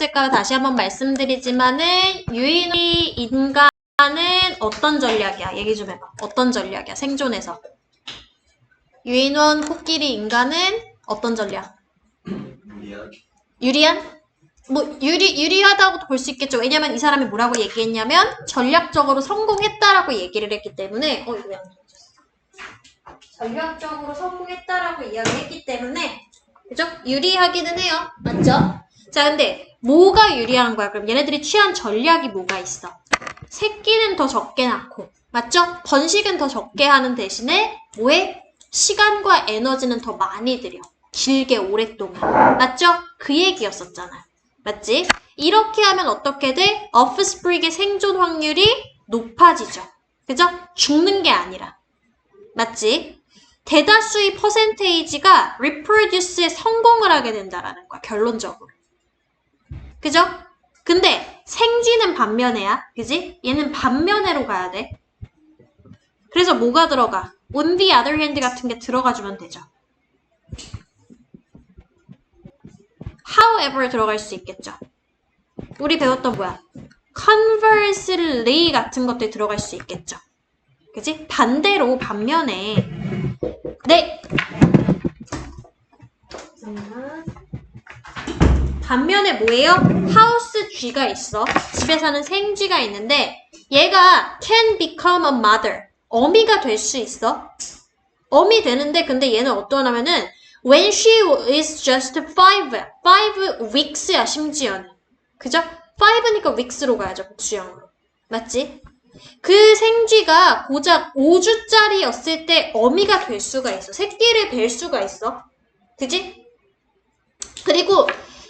들어갔을까 다시 한번 말씀드리지만은 유인이 인간은 어떤 전략이야? 얘기 좀 해봐. 어떤 전략이야? 생존에서. 유인원, 코끼리, 인간은 어떤 전략? 유리한? 뭐 유리하다고도 볼 수 있겠죠. 왜냐면 이 사람이 뭐라고 얘기했냐면 전략적으로 성공했다라고 얘기를 했기 때문에 이거 왜 안 던졌어? 전략적으로 성공했다라고 이야기했기 때문에 그죠? 유리하기는 해요. 맞죠? 자, 근데 뭐가 유리한 거야? 그럼 얘네들이 취한 전략이 뭐가 있어? 새끼는 더 적게 낳고 맞죠? 번식은 더 적게 하는 대신에 뭐해? 시간과 에너지는 더 많이 들여. 길게 오랫동안. 맞죠? 그 얘기였었잖아. 맞지? 이렇게 하면 어떻게 돼? offspring의 생존 확률이 높아지죠. 그죠? 죽는 게 아니라. 맞지? 대다수의 퍼센테이지가 reproduce에 성공을 하게 된다라는 거야. 결론적으로. 그죠? 근데 생쥐는 반면에야. 그지? 얘는 반면에로 가야 돼. 그래서 뭐가 들어가? on the other hand 같은 게 들어가주면 되죠. however 들어갈 수 있겠죠. 우리 배웠던 뭐야? conversely 같은 것들이 들어갈 수 있겠죠. 그지? 반대로 반면에 네! 반면에 뭐예요? 하우스 쥐가 있어. 집에 사는 생쥐가 있는데 얘가 can become a mother. 어미가 될 수 있어. 어미 되는데 근데 얘는 어떠냐면은 when she is just 5 weeks야 심지어는. 그죠? 5니까 weeks로 가야죠. 복수형으로. 맞지? 그 생쥐가 고작 5주짜리였을 때 어미가 될 수가 있어. 새끼를 뵐 수가 있어. 그지? 그리고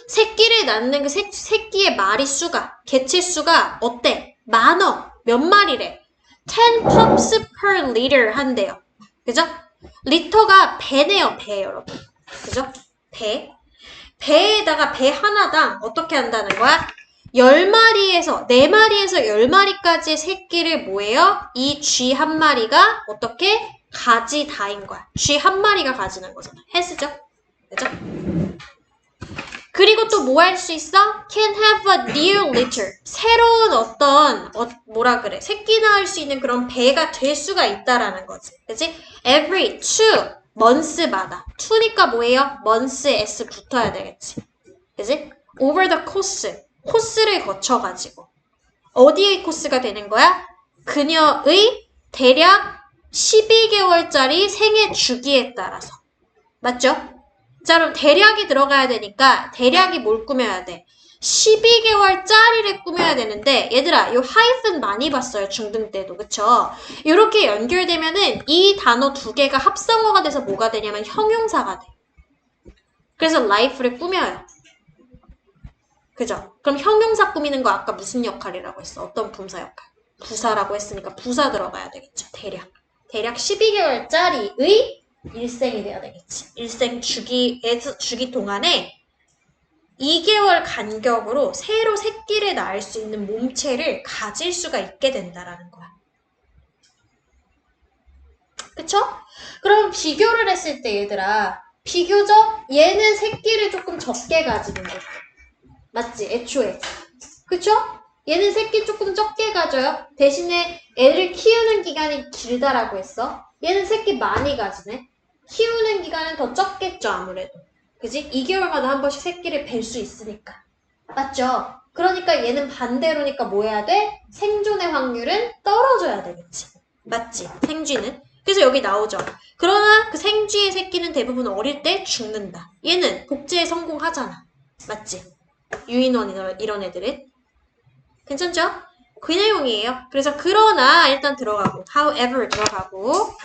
새끼를 낳는 그 새끼의 마리수가, 개체수가 어때? 많어. 몇 마리래? 10 pups per liter 한대요. 그죠? 리터가 배네요, 배, 여러분. 그죠? 배. 배에다가 배 하나당 어떻게 한다는 거야? 10마리에서, 4마리에서 10마리까지의 새끼를 뭐예요? 이 쥐 한 마리가 어떻게? 가지다인 거야. 쥐 한 마리가 가지는 거잖아. 헬스죠? 그죠? 그리고 또 뭐 할 수 있어? Can have a new litter. 새로운 어떤 뭐라 그래? 새끼 낳을 수 있는 그런 배가 될 수가 있다라는 거지. 그치? Every 2 months마다. 2니까 뭐예요? months에 s 붙어야 되겠지. 그치? Over the course. 코스를 거쳐가지고. 어디의 코스가 되는 거야? 그녀의 대략 12개월짜리 생애 주기에 따라서. 맞죠? 자, 그럼 대략이 들어가야 되니까 대략이 뭘 꾸며야 돼? 12개월짜리를 꾸며야 되는데 얘들아, 요 하이픈 많이 봤어요. 중등 때도. 그쵸? 이렇게 연결되면은 이 단어 두 개가 합성어가 돼서 뭐가 되냐면 형용사가 돼. 그래서 life를 꾸며요. 그죠? 그럼 형용사 꾸미는 거 아까 무슨 역할이라고 했어? 어떤 분사 역할? 부사라고 했으니까 부사 들어가야 되겠죠. 대략. 대략 12개월짜리의 일생이 돼야 되겠지. 일생 주기 동안에 2개월 간격으로 새로 새끼를 낳을 수 있는 몸체를 가질 수가 있게 된다라는 거야. 그쵸? 그럼 비교를 했을 때 얘들아, 비교적 얘는 새끼를 조금 적게 가지는 거야. 맞지? 애초에. 그쵸? 얘는 새끼 조금 적게 가져요. 대신에 애를 키우는 기간이 길다라고 했어. 얘는 새끼 많이 가지네. 키우는 기간은 더 적겠죠, 아무래도. 그지? 2개월마다 한 번씩 새끼를 뵐 수 있으니까. 맞죠? 그러니까 얘는 반대로니까 뭐 해야 돼? 생존의 확률은 떨어져야 되겠지. 맞지? 생쥐는. 그래서 여기 나오죠. 그러나 그 생쥐의 새끼는 대부분 어릴 때 죽는다. 얘는 복제에 성공하잖아. 맞지? 유인원 이런 애들은. 괜찮죠? 그 내용이에요. 그래서 그러나 일단 들어가고 however 들어가고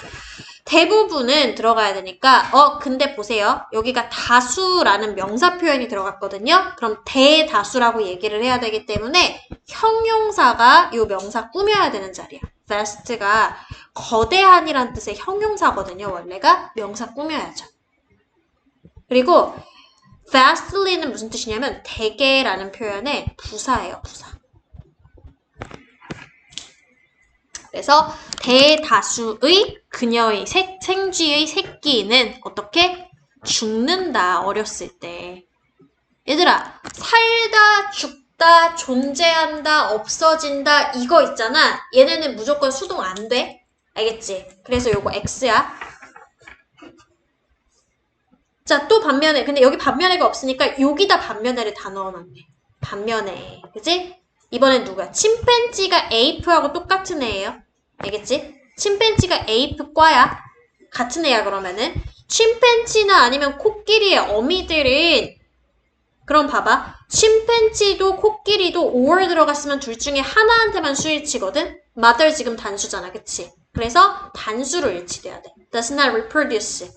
대부분은 들어가야 되니까 근데 보세요. 여기가 다수라는 명사 표현이 들어갔거든요. 그럼 대다수라고 얘기를 해야 되기 때문에 형용사가 이 명사 꾸며야 되는 자리야. vast가 거대한이란 뜻의 형용사거든요. 원래가 명사 꾸며야죠. 그리고 vastly는 무슨 뜻이냐면 대개라는 표현의 부사예요. 부사. 그래서 대다수의 그녀의 생쥐의 새끼는 어떻게? 죽는다. 어렸을 때. 얘들아, 살다 산다, 죽다, 존재한다, 없어진다 이거 있잖아. 얘네는 무조건 수동 안 돼. 알겠지? 그래서 요거 X야. 자, 또 반면에. 근데 여기 반면에가 없으니까 여기다 반면에를 다 넣어놨네. 반면에. 그치? 이번엔 누구야? 침팬지가 에이프하고 똑같은 애예요. 알겠지? 침팬지가 에이프과야. 같은 애야 그러면은. 침팬지나 아니면 코끼리의 어미들은 그럼 봐봐. 침팬지도 코끼리도 or 들어갔으면 둘 중에 하나한테만 수일치거든? mother 지금 단수잖아. 그치? 그래서 단수로 일치돼야 돼. does not reproduce.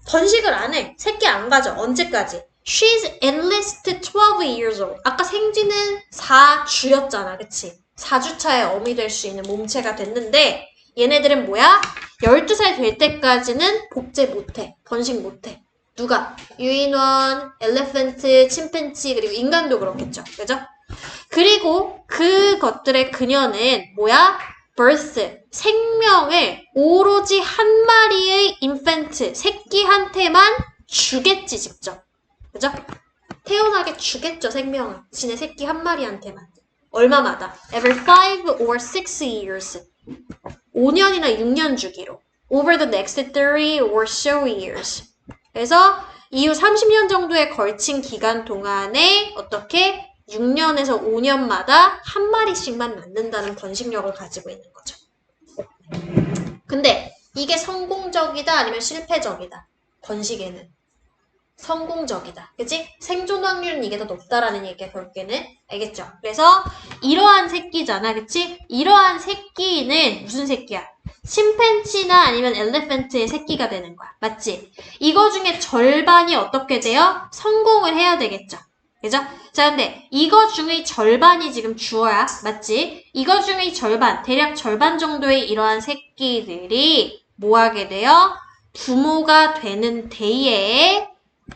번식을 안 해. 새끼 안 가져. 언제까지? She's at least 12 years old. 아까 생쥐는 4주였잖아. 그치? 4주차에 어미 될 수 있는 몸체가 됐는데 얘네들은 뭐야? 12살 될 때까지는 복제 못해. 번식 못해. 누가? 유인원, 엘레펀트, 침팬지 그리고 인간도 그렇겠죠. 그죠? 그리고 그것들의 그녀는 뭐야? birth, 생명을 오로지 한 마리의 인펜트, 새끼한테만 주겠지 직접. 그죠? 태어나게 주겠죠, 생명을. 지네 새끼 한 마리한테만. 얼마마다? Every 5 or 6 years. 5년이나 6년 주기로. Over the next 30 or so years. 그래서 이후 30년 정도에 걸친 기간 동안에 어떻게 6년에서 5년마다 한 마리씩만 낳는다는 번식력을 가지고 있는 거죠. 근데 이게 성공적이다 아니면 실패적이다? 번식에는. 성공적이다. 그치? 생존 확률은 이게 더 높다라는 얘기야, 결국에는. 알겠죠? 그래서 이러한 새끼잖아. 그치? 이러한 새끼는 무슨 새끼야? 침팬지나 아니면 엘레펀트의 새끼가 되는 거야. 맞지? 이거 중에 절반이 어떻게 돼요? 성공을 해야 되겠죠. 그죠? 자, 근데 이거 중의 절반이 지금 주어야. 맞지? 이거 중의 절반, 대략 절반 정도의 이러한 새끼들이 뭐 하게 돼요? 부모가 되는 데에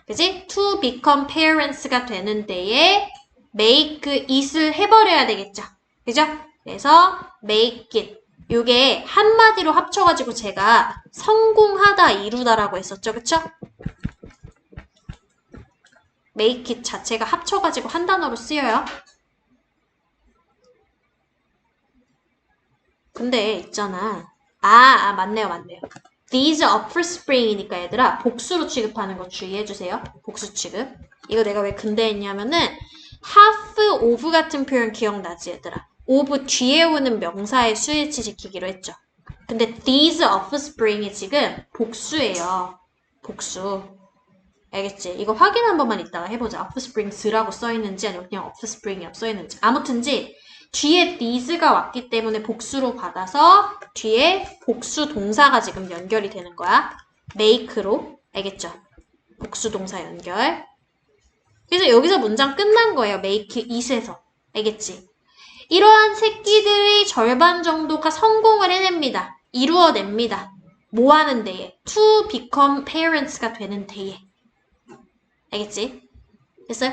그지? To become parents가 되는 데에 make it을 해버려야 되겠죠. 그죠? 그래서 make it. 요게 한마디로 합쳐가지고 제가 성공하다, 이루다라고 했었죠. 그쵸? make it 자체가 합쳐가지고 한 단어로 쓰여요. 근데 있잖아. 맞네요. These offspring이니까 얘들아 복수로 취급하는 거 주의해주세요. 복수 취급. 이거 내가 왜 근데 했냐면은 half of 같은 표현 기억나지 얘들아. of 뒤에 오는 명사의 수일치 지키기로 했죠. 근데 these offspring이 지금 복수예요. 복수. 알겠지? 이거 확인 한 번만 이따가 해보자. offsprings라고 써있는지 아니면 그냥 offspring이라고 써있는지. 아무튼지 뒤에 these가 왔기 때문에 복수로 받아서 뒤에 복수 동사가 지금 연결이 되는 거야. make로. 알겠죠? 복수 동사 연결. 그래서 여기서 문장 끝난 거예요. make it에서. 알겠지? 이러한 새끼들의 절반 정도가 성공을 해냅니다. 이루어냅니다. 뭐 하는 데에? to become parents가 되는 데에. 알겠지? 됐어요?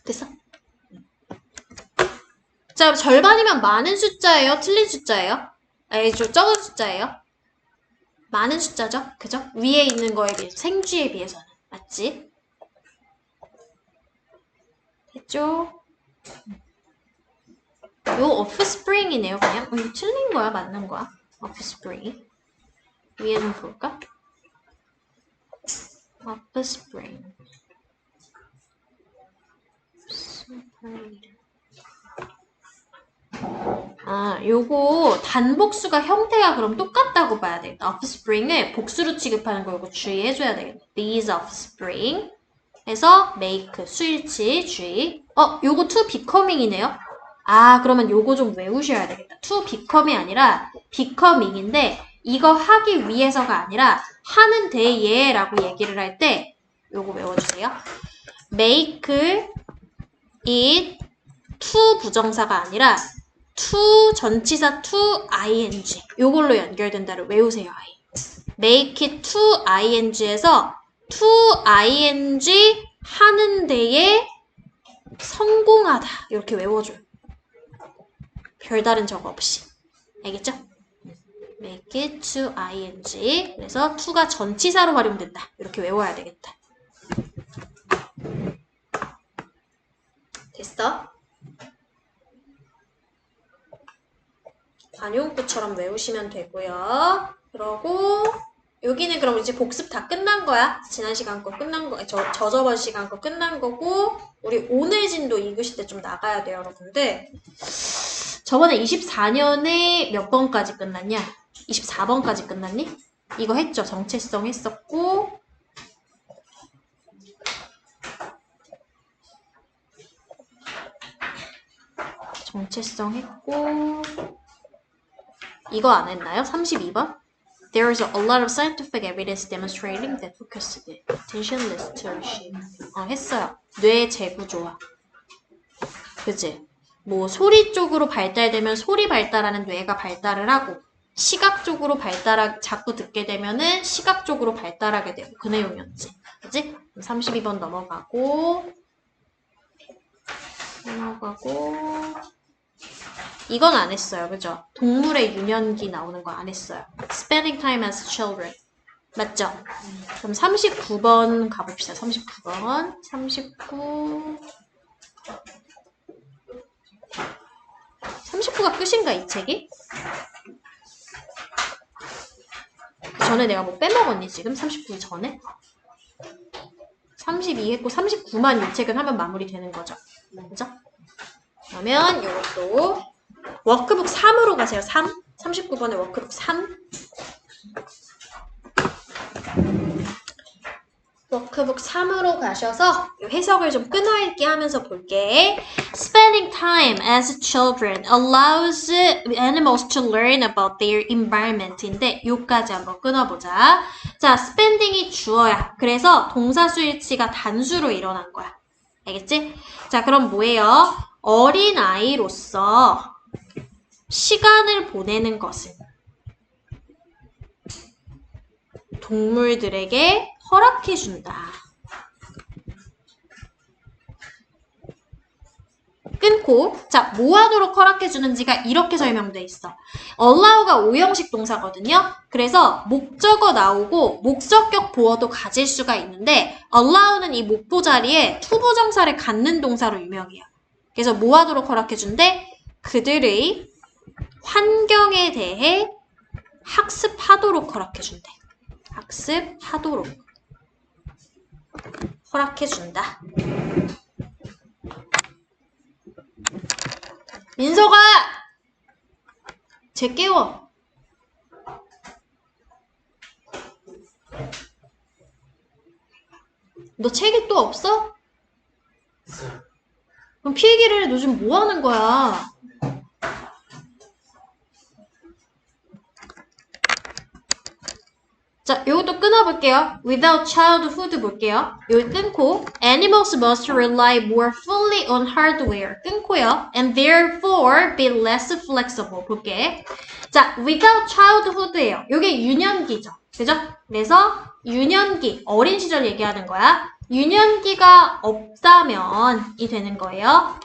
됐어? 자, 절반이면 많은 숫자예요? 틀린 숫자예요? 좀 적은 숫자예요? 많은 숫자죠? 그죠? 위에 있는 거에 비해서, 생쥐에 비해서는. 맞지? 됐죠? 요 offspring이네요, 그냥. 이거 틀린 거야? 맞는 거야? offspring. 위에는 볼까? offspring. 요거 단복수가 형태가 그럼 똑같다고 봐야 되겠다. offspring을 복수로 취급하는 거 이거 주의해줘야 되겠다. These offspring 해서 make 수일치 주의. 요거 to becoming이네요. 그러면 요거 좀 외우셔야 되겠다. to becom이 아니라 becoming인데 이거 하기 위해서가 아니라 하는 데에 라고 얘기를 할 때 요거 외워주세요. make it to 부정사가 아니라 to 전치사 to ing 요걸로 연결된다를 외우세요. make it to ing에서 to ing 하는 데에 성공하다 이렇게 외워줘요. 별다른 저거 없이. 알겠죠? make it to ing 그래서 to가 전치사로 활용된다. 이렇게 외워야 되겠다. 됐어? 관용구처럼 외우시면 되고요. 그러고 여기는 그럼 이제 복습 다 끝난 거야. 지난 시간 거 끝난 거, 저저번 시간 거 끝난 거고 우리 오늘 진도 읽으실 때 좀 나가야 돼요, 여러분들. 저번에 24년에 몇 번까지 끝났냐? 24번까지 끝났니? 이거 했죠. 정체성 했었고 정체성 했고 이거 안 했나요? 32번? There is a lot of scientific evidence demonstrating that focused attention leads to leadership. 했어요. 뇌 재구조화. 그치? 뭐 소리 쪽으로 발달되면 소리 발달하는 뇌가 발달을 하고 시각 쪽으로 자꾸 듣게 되면은 시각 쪽으로 발달하게 되고 그 내용이었지. 그치? 32번 넘어가고 이건 안 했어요. 그죠? 동물의 유년기 나오는 거 안 했어요. Spending time as children. 맞죠? 그럼 39번 가봅시다. 39번. 39가 끝인가 이 책이? 그 전에 내가 뭐 빼먹었니 지금? 39 전에? 32 했고 39만 이 책은 하면 마무리되는 거죠. 그죠? 그러면 이것도 워크북 3으로 가세요. 3. 39번에 워크북 3. 워크북 3으로 가셔서 해석을 좀 끊어읽기 하면서 볼게. Spending time as children allows animals to learn about their environment인데 요까지 한번 끊어보자. 자, spending이 주어야. 그래서 동사 수일치가 단수로 일어난 거야. 알겠지? 자, 그럼 뭐예요? 어린 아이로서 시간을 보내는 것은 동물들에게 허락해준다. 끊고 자, 뭐 하도록 허락해주는지가 이렇게 설명돼 있어. allow가 오형식 동사거든요. 그래서 목적어 나오고 목적격 보어도 가질 수가 있는데 allow는 이 목보 자리에 투부정사를 갖는 동사로 유명해요. 그래서 뭐 하도록 허락해준대? 그들의 환경에 대해 학습하도록 허락해준대. 학습하도록 허락해준다. 민서가! 쟤 깨워. 너 책이 또 없어? 그럼 필기를 해. 너 지금 뭐 하는 거야? 자, 요것도 끊어볼게요. Without childhood 볼게요. 여기 끊고 Animals must rely more fully on hardware. 끊고요. And therefore be less flexible. 볼게. 자, without childhood예요. 요게 유년기죠. 그죠? 그래서 유년기, 어린 시절 얘기하는 거야. 유년기가 없다면 이 되는 거예요.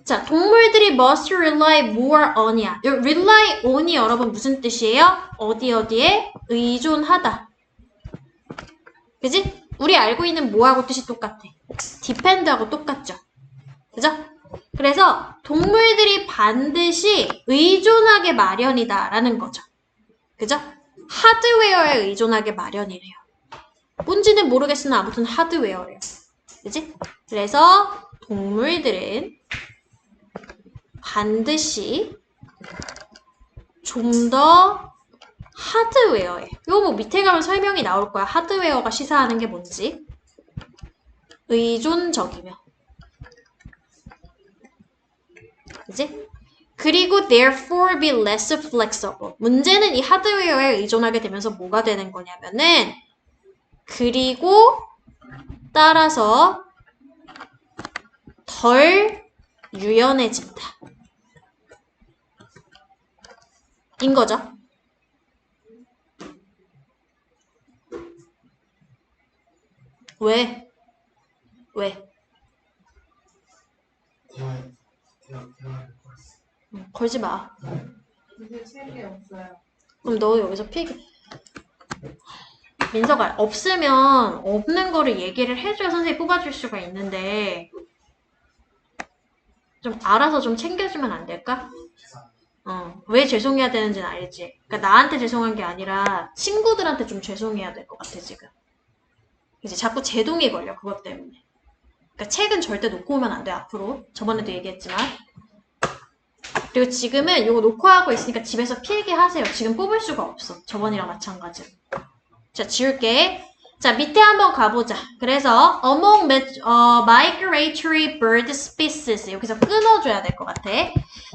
자, 동물들이 must rely more on이야. rely on이 여러분 무슨 뜻이에요? 어디에? 의존하다. 그지? 우리 알고 있는 뭐하고 뜻이 똑같아. depend하고 똑같죠. 그죠? 그래서 동물들이 반드시 의존하게 마련이다 라는 거죠. 그죠? 하드웨어에 의존하게 마련이래요. 뭔지는 모르겠으나 아무튼 하드웨어래요. 그지? 그래서 동물들은 반드시 좀 더 하드웨어에. 이거 뭐 밑에 가면 설명이 나올 거야. 하드웨어가 시사하는 게 뭔지. 의존적이며. 그지? 그리고 therefore be less flexible. 문제는 이 하드웨어에 의존하게 되면서 뭐가 되는 거냐면은 그리고 따라서 덜 유연해진다. 인 거죠. 왜? 걸지 마. 근데 책이 없어요. 그럼 너 여기서 필기. 민서가 없으면 없는 거를 얘기를 해줘야 선생님이 뽑아줄 수가 있는데 좀 알아서 좀 챙겨주면 안 될까? 왜 죄송해야 되는지는 알지? 그러니까 나한테 죄송한 게 아니라 친구들한테 좀 죄송해야 될 것 같아, 지금. 이제 자꾸 제동이 걸려, 그것 때문에. 그러니까 책은 절대 놓고 오면 안 돼, 앞으로. 저번에도 얘기했지만. 그리고 지금은 이거 녹화하고 있으니까 집에서 필기 하세요. 지금 뽑을 수가 없어. 저번이랑 마찬가지로. 자, 지울게. 자, 밑에 한번 가보자. 그래서 among migratory bird species 여기서 끊어줘야 될 것 같아.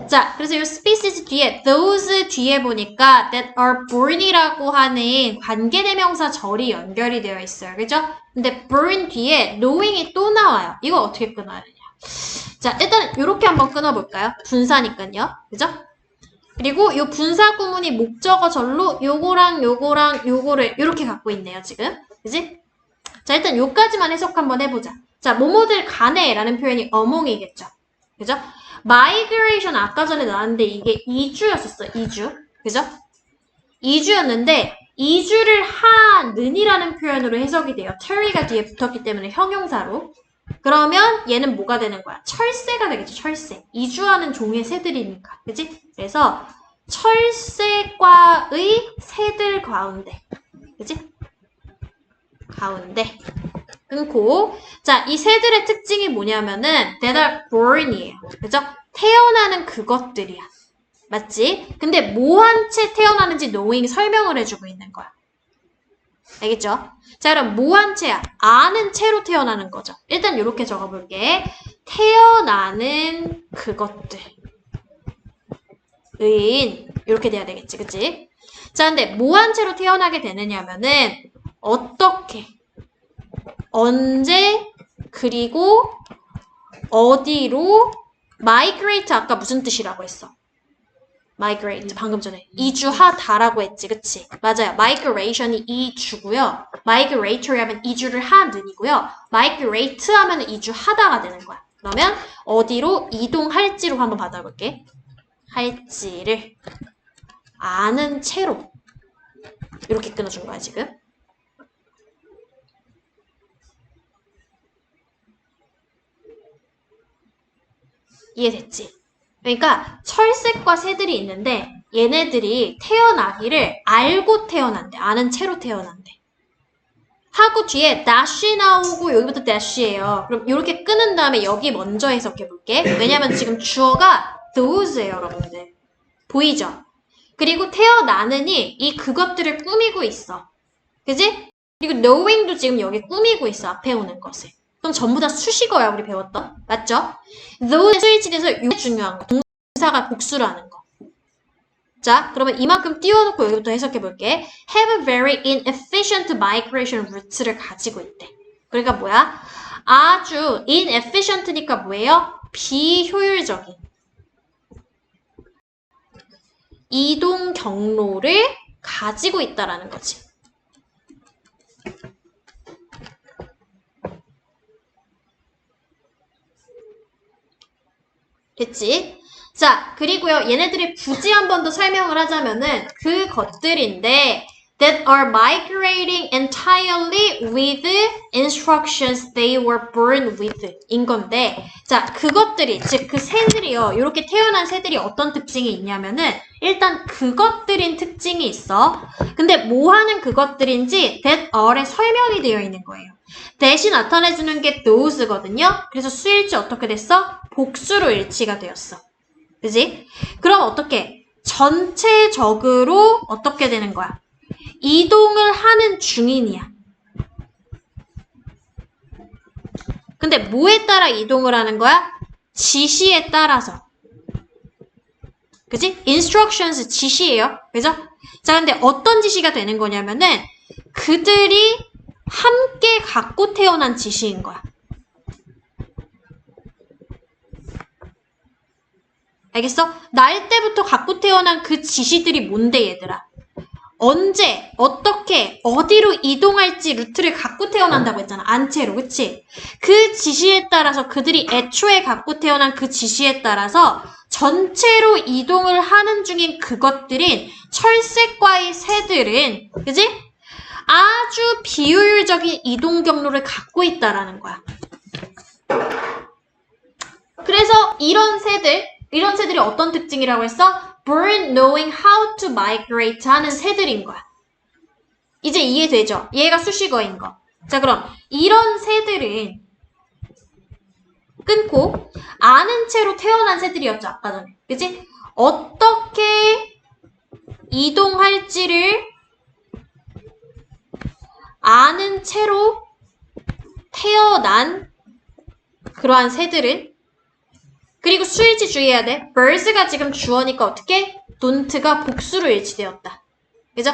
자, 그래서 이 species 뒤에 those 뒤에 보니까 that are born이라고 하는 관계대명사 절이 연결이 되어 있어요. 그죠? 근데 born 뒤에 knowing이 또 나와요. 이거 어떻게 끊어야 되냐? 자, 일단 이렇게 한번 끊어볼까요? 분사니까요. 그죠? 그리고 이 분사 구문이 목적어절로 요거랑 요거랑 요거를 이렇게 갖고 있네요, 지금. 그지? 자, 일단 요까지만 해석 한번 해보자. 자, 뭐뭐들 간에 라는 표현이 among이겠죠. 그죠? migration 아까 전에 나왔는데 이게 이주였었어, 이주. 그죠? 이주였는데 이주를 하는이라는 표현으로 해석이 돼요. terry가 뒤에 붙었기 때문에 형용사로. 그러면 얘는 뭐가 되는 거야? 철새가 되겠죠, 철새. 이주하는 종의 새들이니까. 그지? 그래서 철새과의 새들 가운데. 그지? 가운데. 끊고. 자, 이 새들의 특징이 뭐냐면은 that are born이에요. 그죠? 태어나는 그것들이야. 맞지? 근데 뭐 한 채 태어나는지 knowing 설명을 해주고 있는 거야. 알겠죠? 자, 그럼 뭐 한 채야? 아는 채로 태어나는 거죠. 일단 이렇게 적어볼게. 태어나는 그것들. 의 이렇게 돼야 되겠지, 그치? 자, 근데 뭐 한 채로 태어나게 되느냐면은 어떻게, 언제, 그리고 어디로 migrate 아까 무슨 뜻이라고 했어? migrate 방금 전에 이주하다라고 했지, 그치? 맞아요. migration이 이주고요. migratory 하면 이주를 하는이고요. migrate 하면 이주하다가 되는 거야. 그러면 어디로 이동할지로 한번 받아볼게. 할지를 아는 채로 이렇게 끊어준 거야, 지금. 이해됐지? 그러니까 철새과 새들이 있는데 얘네들이 태어나기를 알고 태어난대. 아는 채로 태어난대. 하고 뒤에 dash 나오고 여기부터 dash예요. 그럼 이렇게 끊은 다음에 여기 먼저 해석해 볼게. 왜냐면 지금 주어가 those예요, 여러분들. 보이죠? 그리고 태어나느니 이 그것들을 꾸미고 있어. 그지? 그리고 knowing도 지금 여기 꾸미고 있어. 앞에 오는 것을. 그럼 전부 다 수식어야, 우리 배웠던. 맞죠? those 수일치에서 이게 중요한 거. 동사가 복수라는 거. 자, 그러면 이만큼 띄워놓고 여기부터 해석해 볼게. have a very inefficient migration route를 가지고 있대. 그러니까 뭐야? 아주 inefficient니까 뭐예요? 비효율적인 이동 경로를 가지고 있다라는 거지. 됐지? 자, 그리고요, 얘네들이 굳이 한 번 더 설명을 하자면은 그 것들인데 that are migrating entirely with instructions they were born with 인 건데, 자, 그것들이, 즉 그 새들이요, 이렇게 태어난 새들이 어떤 특징이 있냐면은 일단 그것들인 특징이 있어. 근데 뭐 하는 그것들인지 that are에 설명이 되어 있는 거예요. 대신 나타내주는 게 those거든요. 그래서 수일치 어떻게 됐어? 복수로 일치가 되었어. 그지? 그럼 어떻게? 전체적으로 어떻게 되는 거야? 이동을 하는 중인이야. 근데 뭐에 따라 이동을 하는 거야? 지시에 따라서. 그지? instructions 지시예요. 그죠? 자, 근데 어떤 지시가 되는 거냐면은 그들이 함께 갖고 태어난 지시인 거야. 알겠어? 날 때부터 갖고 태어난 그 지시들이 뭔데, 얘들아? 언제, 어떻게, 어디로 이동할지 루트를 갖고 태어난다고 했잖아. 안채로, 그치? 그 지시에 따라서 그들이 애초에 갖고 태어난 그 지시에 따라서 전체로 이동을 하는 중인 그것들인 철새과의 새들은, 그지? 아주 비효율적인 이동 경로를 갖고 있다라는 거야. 그래서 이런 새들이 어떤 특징이라고 했어? Bird knowing how to migrate 하는 새들인 거야. 이제 이해되죠? 얘가 수식어인 거. 자, 그럼 이런 새들은 끊고 아는 채로 태어난 새들이었죠, 아까 전에. 그치? 어떻게 이동할지를 아는 채로 태어난 그러한 새들은 그리고 수일치 주의해야 돼. birds가 지금 주어니까 어떻게? don't가 복수로 일치되었다. 그죠?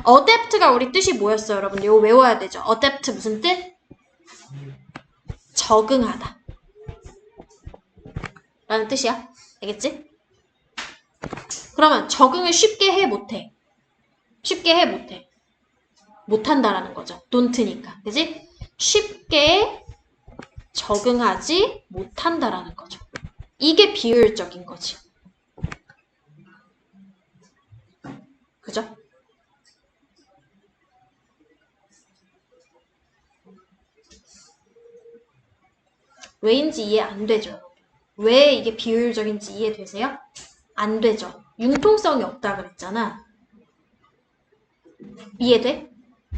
adapt가 우리 뜻이 뭐였어요, 여러분? 이거 외워야 되죠. adapt 무슨 뜻? 적응하다. 라는 뜻이야. 알겠지? 그러면 적응을 쉽게 해, 못해? 쉽게 해, 못해? 못한다라는 거죠. don't니까. 그지? 쉽게 적응하지 못한다라는 거죠. 이게 비효율적인 거지. 그죠? 왜인지 이해 안 되죠? 왜 이게 비효율적인지 이해되세요? 안 되죠. 융통성이 없다 그랬잖아. 이해돼?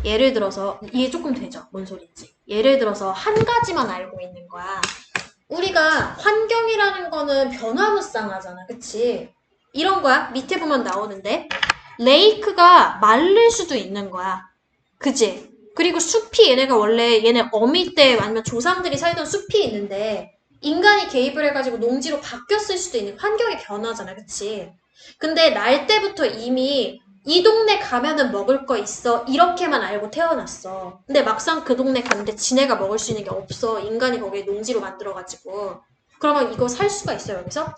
예를 들어서 이해 조금 되죠? 뭔 소리인지. 예를 들어서 한 가지만 알고 있는 거야. 우리가 환경이라는 거는 변화무쌍하잖아. 그치? 이런 거야. 밑에 보면 나오는데 레이크가 마를 수도 있는 거야. 그치? 그리고 숲이 얘네 어미 때 아니면 조상들이 살던 숲이 있는데 인간이 개입을 해가지고 농지로 바뀌었을 수도 있는 환경의 변화잖아. 그치? 근데 날 때부터 이미 이 동네 가면은 먹을 거 있어. 이렇게만 알고 태어났어. 근데 막상 그 동네 갔는데 지네가 먹을 수 있는 게 없어. 인간이 거기에 농지로 만들어가지고. 그러면 이거 살 수가 있어요, 여기서?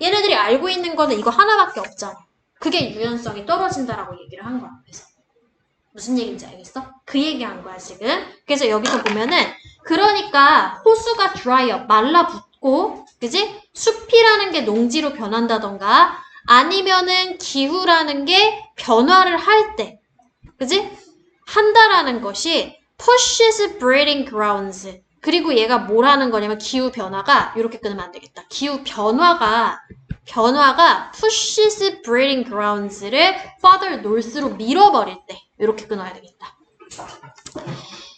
얘네들이 알고 있는 거는 이거 하나밖에 없잖아. 그게 유연성이 떨어진다라고 얘기를 한 거야. 그래서 무슨 얘기인지 알겠어? 그 얘기한 거야, 지금. 그래서 여기서 보면은 그러니까 호수가 dry up, 말라붙고, 그지? 숲이라는 게 농지로 변한다던가 아니면은 기후라는 게 변화를 할 때, 그지? 한다라는 것이 pushes breeding grounds. 그리고 얘가 뭘 하는 거냐면 기후 변화가 이렇게 끊으면 안 되겠다. 기후 변화가 pushes breeding grounds를 further north로 밀어버릴 때 이렇게 끊어야 되겠다.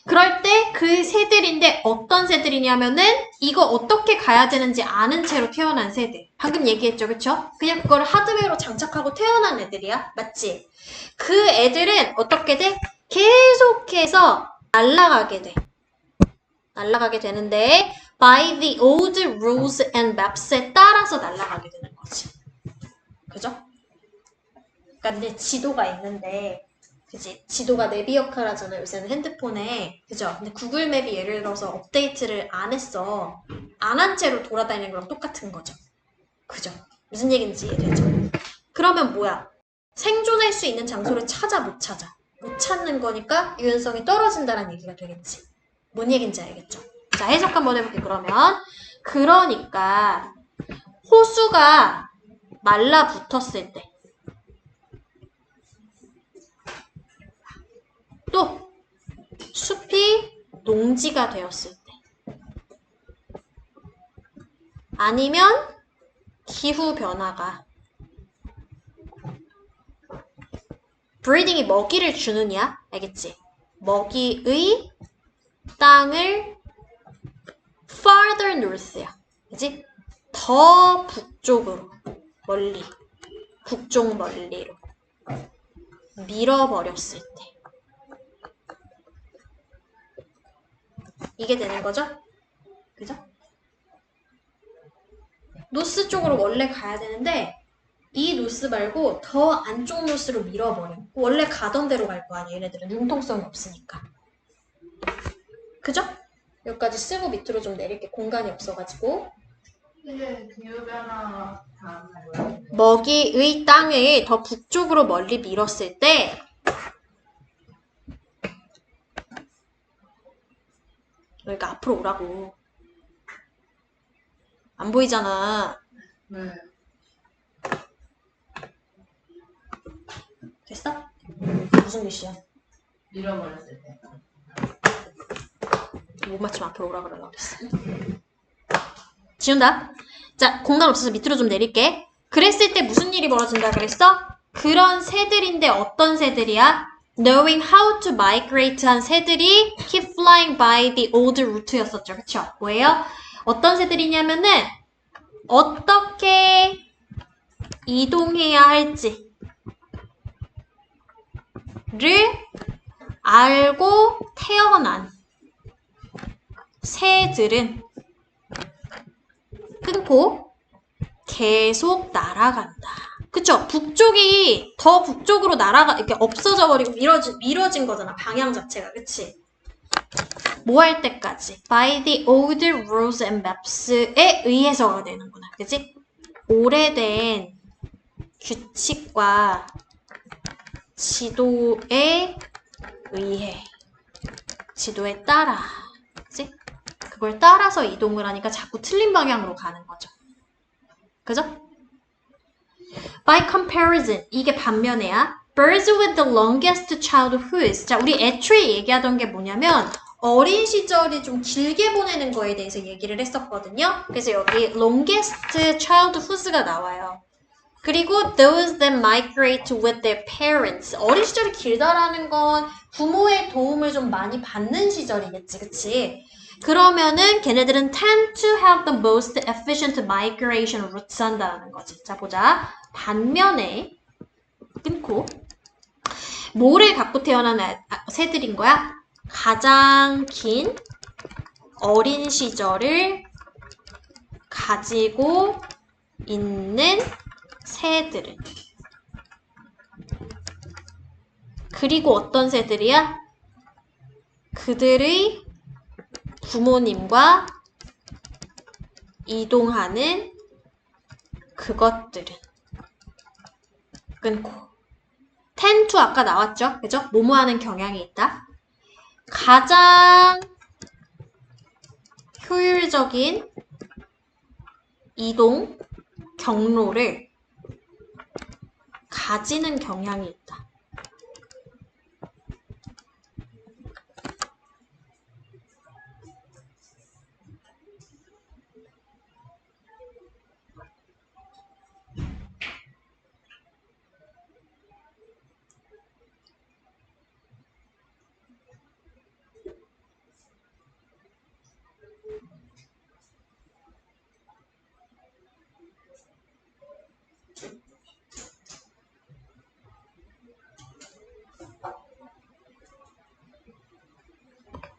그럴 때 그 새들인데 어떤 새들이냐면은 이거 어떻게 가야 되는지 아는 채로 태어난 새들. 방금 얘기했죠, 그쵸? 그냥 그걸 하드웨어로 장착하고 태어난 애들이야. 맞지? 그 애들은 어떻게 돼? 계속해서 날아가게 돼. 날아가게 되는데 by the old rules and maps에 따라서 날아가게 되는 거지. 그죠? 그러니까 내 지도가 있는데 그치? 지도가 내비 역할 하잖아, 요새는 핸드폰에. 그죠? 근데 구글 맵이 예를 들어서 업데이트를 안 했어. 안 한 채로 돌아다니는 거랑 똑같은 거죠. 그죠? 무슨 얘기인지 이해되죠? 그러면 뭐야? 생존할 수 있는 장소를 찾아, 못 찾아? 못 찾는 거니까 유연성이 떨어진다는 얘기가 되겠지. 뭔 얘기인지 알겠죠? 자, 해석 한번 해볼게, 그러면. 그러니까 호수가 말라붙었을 때 또 숲이 농지가 되었을 때 아니면 기후 변화가 브리딩이 먹이를 주느냐? 알겠지? 먹이의 땅을 farther north야. 그치? 더 북쪽으로 멀리 북쪽 멀리로 밀어버렸을 때 이게 되는 거죠? 그죠? 노스 쪽으로 원래 가야 되는데 이 노스 말고 더 안쪽 노스로 밀어버려. 원래 가던 대로 갈 거 아니야, 얘네들은. 융통성이 없으니까. 그죠? 여기까지 쓰고 밑으로 좀 내릴게. 공간이 없어가지고. 근데 기후변화 다음 뭐야? 먹이의 땅을 더 북쪽으로 멀리 밀었을 때 그러니까 앞으로 오라고. 안 보이잖아. 네. 됐어? 무슨 글씨야? 잃어버렸을 때. 못 맞추면 앞으로 오라 그러려고 그랬어. 지운다. 자, 공간 없어서 밑으로 좀 내릴게. 그랬을 때 무슨 일이 벌어진다 그랬어? 그런 새들인데 어떤 새들이야? Knowing how to migrate 한 새들이 keep flying by the old route였었죠. 그쵸? 뭐예요? 어떤 새들이냐면은 어떻게 이동해야 할지를 알고 태어난 새들은 끊고 계속 날아간다. 그쵸? 북쪽이 더 북쪽으로 이렇게 없어져 버리고 미뤄진 거잖아. 방향 자체가. 그치? 뭐 할 때까지? By the old rules and maps에 의해서가 되는구나. 그치? 오래된 규칙과 지도에 의해. 지도에 따라. 그치? 그걸 따라서 이동을 하니까 자꾸 틀린 방향으로 가는 거죠. 그죠? By comparison, 이게 반면에야. Birds with the longest childhoods. 자, 우리 애초에 얘기하던 게 뭐냐면 어린 시절이 좀 길게 보내는 거에 대해서 얘기를 했었거든요. 그래서 여기 longest childhoods가 나와요. 그리고 those that migrate with their parents. 어린 시절이 길다라는 건 부모의 도움을 좀 많이 받는 시절이겠지, 그치? 그러면은 걔네들은 tend to have the most efficient migration routes 한다는 거지. 자, 보자. 반면에 끊고 뭐를 갖고 태어난 새들인 거야? 가장 긴 어린 시절을 가지고 있는 새들은. 그리고 어떤 새들이야? 그들의 부모님과 이동하는 그것들은. 끊고. tend to 아까 나왔죠? 그죠? 뭐뭐 하는 경향이 있다. 가장 효율적인 이동 경로를 가지는 경향이 있다.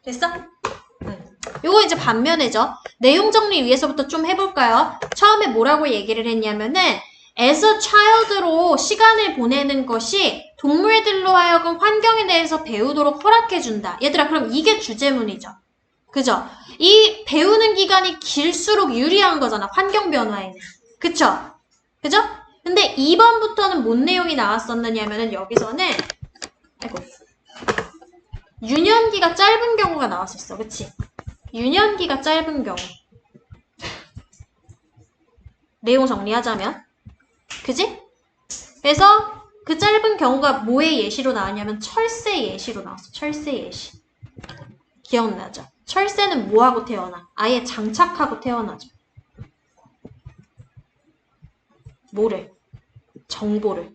됐어? 요거 이제 반면에죠. 내용 정리 위해서부터 좀 해볼까요? 처음에 뭐라고 얘기를 했냐면은 as a child로 시간을 보내는 것이 동물들로 하여금 환경에 대해서 배우도록 허락해준다. 얘들아, 그럼 이게 주제문이죠. 그죠? 이 배우는 기간이 길수록 유리한 거잖아. 환경 변화에는. 그쵸? 그죠? 근데 2번부터는 뭔 내용이 나왔었느냐면은 여기서는 아이고, 유년기가 짧은 경우가 나왔었어. 그치? 유년기가 짧은 경우. 내용 정리하자면. 그지? 그래서 그 짧은 경우가 뭐의 예시로 나왔냐면 철새 예시로 나왔어. 철새 예시. 기억나죠? 철새는 뭐하고 태어나? 아예 장착하고 태어나죠. 뭐를? 정보를.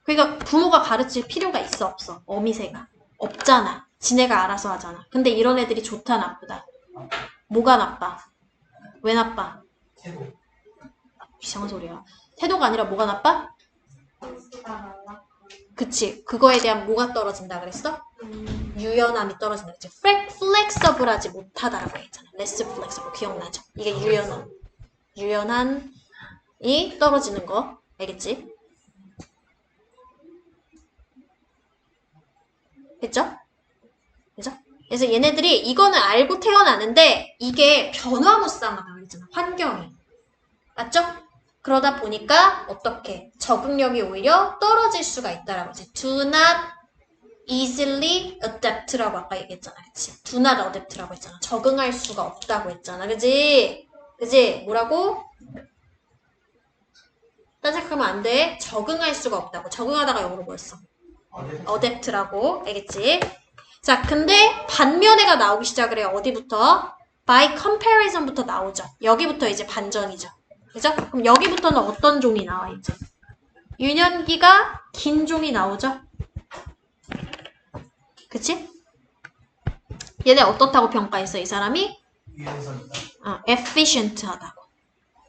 그러니까 부모가 가르칠 필요가 있어, 없어? 어미새가. 없잖아. 지네가 알아서 하잖아. 근데 이런 애들이 좋다, 나쁘다? 뭐가 나빠? 왜 나빠? 태도. 이상한 소리야. 태도가 아니라 뭐가 나빠? 그치. 그거에 대한 뭐가 떨어진다 그랬어? 유연함이 떨어진다 그랬지. flexible하지 못하다라고 했잖아. less flexible. 기억나죠? 이게 유연함. 유연함이 떨어지는 거. 알겠지? 됐죠? 그죠? 그래서 얘네들이 이거는 알고 태어나는데 이게 변화무쌍하다 그랬잖아. 환경이. 맞죠? 그러다 보니까 어떻게 적응력이 오히려 떨어질 수가 있다라고 하지. Do not easily adapt라고 아까 얘기했잖아. 그치? Do not adapt라고 했잖아. 적응할 수가 없다고 했잖아. 그지? 그지? 뭐라고? 딴 생각하면 안 돼. 적응할 수가 없다고. 적응하다가 영어로 뭐였어? adapt라고. 알겠지? 자, 근데 반면에가 나오기 시작을 해요. 어디부터? by comparison부터 나오죠. 여기부터 이제 반전이죠. 그죠? 그럼 여기부터는 어떤 종이 나와, 이제? 유년기가 긴 종이 나오죠? 그치? 얘네 어떻다고 평가했어, 이 사람이? efficient 하다고.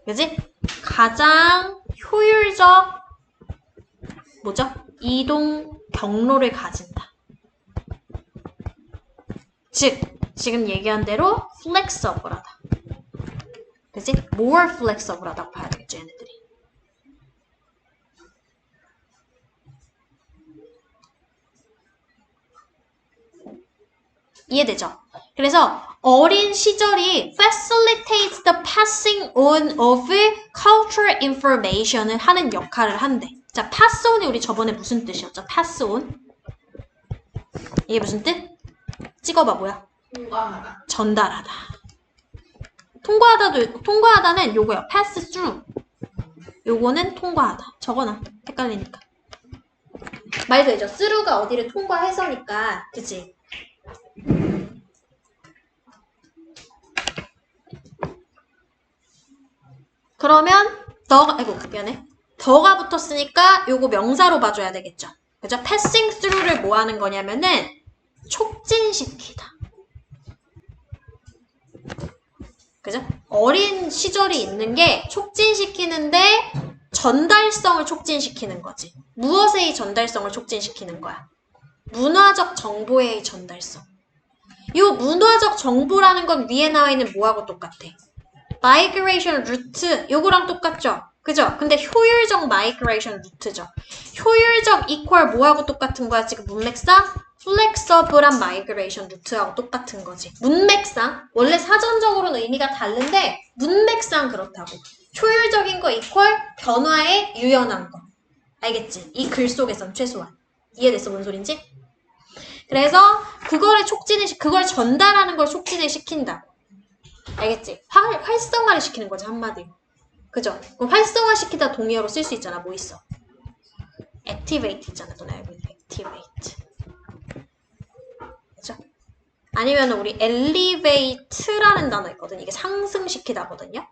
그지? 가장 효율적, 뭐죠? 이동 경로를 가진다. 즉, 지금 얘기한 대로 flexible하다. 그지? more flexible하다고 봐야 되겠죠, 얘네들이. 이해되죠? 그래서 어린 시절이 facilitates the passing on of cultural information을 하는 역할을 한대. 자, pass on이 우리 저번에 무슨 뜻이었죠? pass on. 이게 무슨 뜻? 찍어봐, 뭐야? 통과하다. 전달하다. 통과하다는 요거야. pass through. 요거는 통과하다. 적어놔. 헷갈리니까. 말 되죠? through가 어디를 통과해서니까. 그치? 그러면 아이고 미안해. 더가 붙었으니까 요거 명사로 봐줘야 되겠죠. 그죠? passing through를 뭐 하는 거냐면은 촉진시키다. 그죠? 어린 시절이 있는 게 촉진시키는데 전달성을 촉진시키는 거지. 무엇의 전달성을 촉진시키는 거야? 문화적 정보의 전달성. 요 문화적 정보라는 건 위에 나와 있는 뭐하고 똑같아? migration route 요거랑 똑같죠? 그죠? 근데 효율적 migration route죠. 효율적 equal 뭐하고 똑같은 거야? 지금 문맥상 flexible한 migration route하고 똑같은 거지. 문맥상 원래 사전적으로는 의미가 다른데 문맥상 그렇다고. 효율적인 거 equal 변화에 유연한 거. 알겠지? 이 글 속에선 최소한. 이해됐어? 뭔 소린지? 그래서 그걸 전달하는 걸 촉진을 시킨다고. 알겠지? 활성화를 시키는 거지, 한마디로. 그죠? 그럼 활성화시키다 동의어로 쓸 수 있잖아. 뭐 있어? activate 있잖아. 너 알고 있는 activate. 그죠? 아니면 우리 elevate라는 단어 있거든. 이게 상승시키다거든요.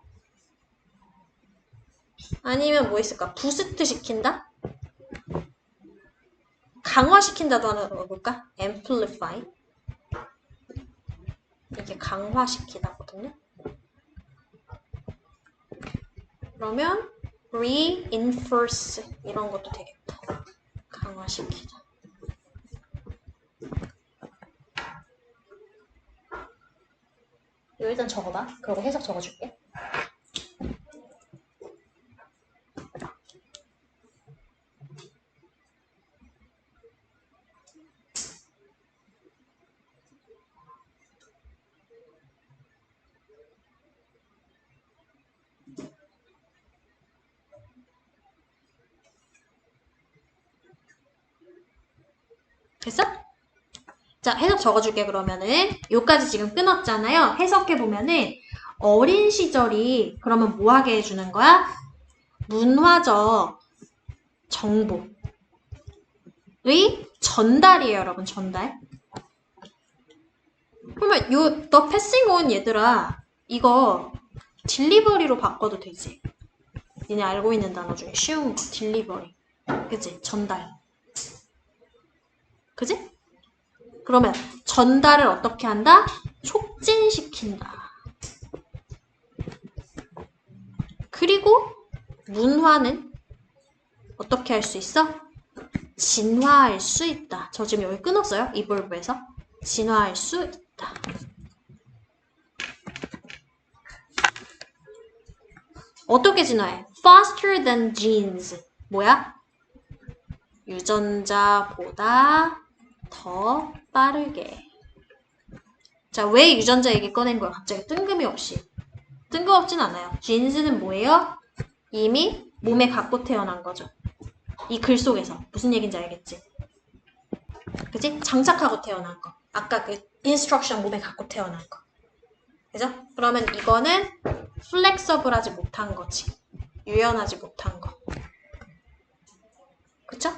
아니면 뭐 있을까? 부스트 시킨다? 강화시킨다도 하나 넣어볼까? amplify. 이게 강화시키다거든요. 그러면 reinforce 이런 것도 되겠다. 강화시키다. 이거 일단 적어봐. 그리고 해석 적어줄게. 됐어? 자, 해석 적어줄게, 그러면은. 요까지 지금 끊었잖아요. 해석해보면은, 어린 시절이, 그러면 뭐 하게 해주는 거야? 문화적 정보의 전달이에요, 여러분, 전달. 그러면 너 패싱 온 얘들아, 이거 딜리버리로 바꿔도 되지. 니네 알고 있는 단어 중에 쉬운 거, 딜리버리. 그치? 전달. 그치? 그러면 전달을 어떻게 한다? 촉진시킨다. 그리고 문화는 어떻게 할 수 있어? 진화할 수 있다. 저 지금 여기 끊었어요. evolve에서. 진화할 수 있다. 어떻게 진화해? faster than genes. 뭐야? 유전자보다 더 빠르게. 자, 왜 유전자 얘기 꺼낸 거야? 갑자기 뜬금없이. 뜬금없진 않아요. genes는 뭐예요? 이미 몸에 갖고 태어난 거죠. 이 글 속에서. 무슨 얘기인지 알겠지? 그치? 장착하고 태어난 거. 아까 그 인스트럭션 몸에 갖고 태어난 거. 그죠? 그러면 이거는 플렉서블하지 못한 거지. 유연하지 못한 거. 그쵸?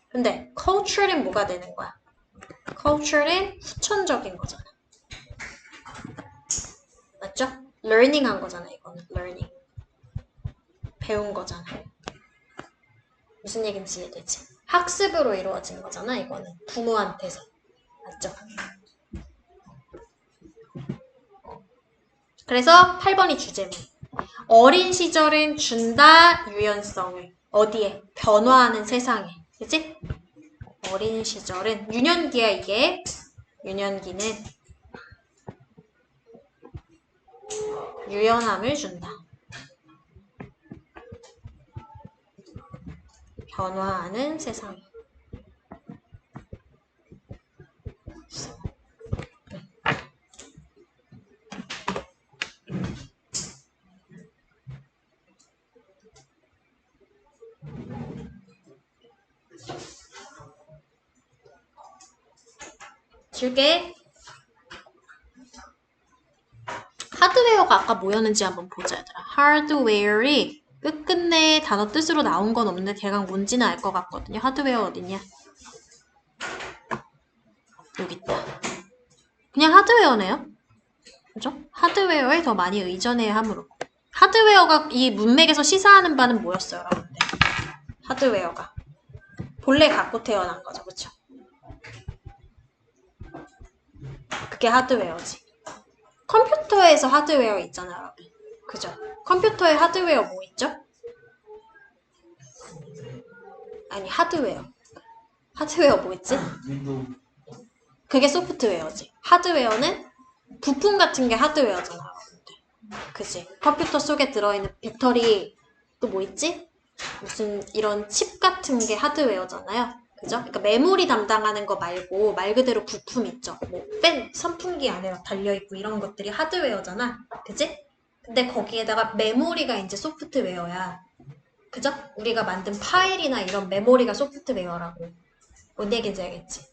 근데 cultural은 뭐가 되는 거야? cultural은 후천적인 거잖아. learning 한 거잖아, 이거는. learning. 배운 거잖아. 무슨 얘기인지 이해되지? 학습으로 이루어진 거잖아, 이거는. 부모한테서. 맞죠? 그래서 8번이 주제문. 어린 시절은 준다 유연성을. 어디에? 변화하는 세상에. 그치? 어린 시절은 유년기야, 이게. 유년기는 유연함을 준다. 변화하는 세상. 줄게. 하드웨어가 아까 뭐였는지 한번 보자, 얘들아. 하드웨어이 끝끝내 단어 뜻으로 나온 건 없는데 대강 뭔지는 알 것 같거든요. 하드웨어 어딨냐? 여기 있다. 그냥 하드웨어네요. 그죠? 하드웨어에 더 많이 의존해야 하므로. 하드웨어가 이 문맥에서 시사하는 바는 뭐였어요, 여러분들? 하드웨어가. 본래 갖고 태어난 거죠, 그쵸? 그게 하드웨어지. 컴퓨터에서 하드웨어 있잖아요, 여러분. 그죠? 컴퓨터에 하드웨어 뭐 있죠? 아니, 하드웨어. 하드웨어 뭐 있지? 윈도우. 그게 소프트웨어지. 하드웨어는 부품 같은 게 하드웨어잖아, 여러분들. 그지? 컴퓨터 속에 들어있는 배터리 또 뭐 있지? 무슨 이런 칩 같은 게 하드웨어잖아요. 그죠? 그러니까 메모리 담당하는 거 말고 말 그대로 부품 있죠. 뭐 팬, 선풍기 안에 달려있고 이런 것들이 하드웨어잖아. 그지? 근데 거기에다가 메모리가 이제 소프트웨어야. 그죠? 우리가 만든 파일이나 이런 메모리가 소프트웨어라고. 뭔 얘기인지 알겠지?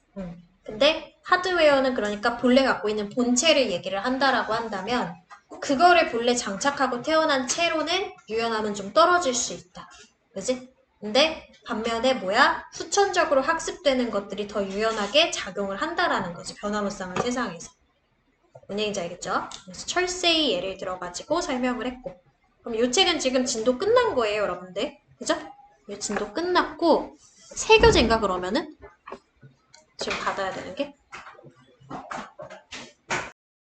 근데 하드웨어는 그러니까 본래 갖고 있는 본체를 얘기를 한다라고 한다면 그거를 본래 장착하고 태어난 채로는 유연함은 좀 떨어질 수 있다. 그지? 근데 반면에 뭐야? 후천적으로 학습되는 것들이 더 유연하게 작용을 한다라는 거지. 변화무쌍한 세상에서. 뭔 얘기인지 알겠죠? 그래서 철새의 예를 들어가지고 설명을 했고. 그럼 이 책은 지금 진도 끝난 거예요, 여러분들. 그죠? 이 진도 끝났고 세 교재인가 그러면은? 지금 받아야 되는 게?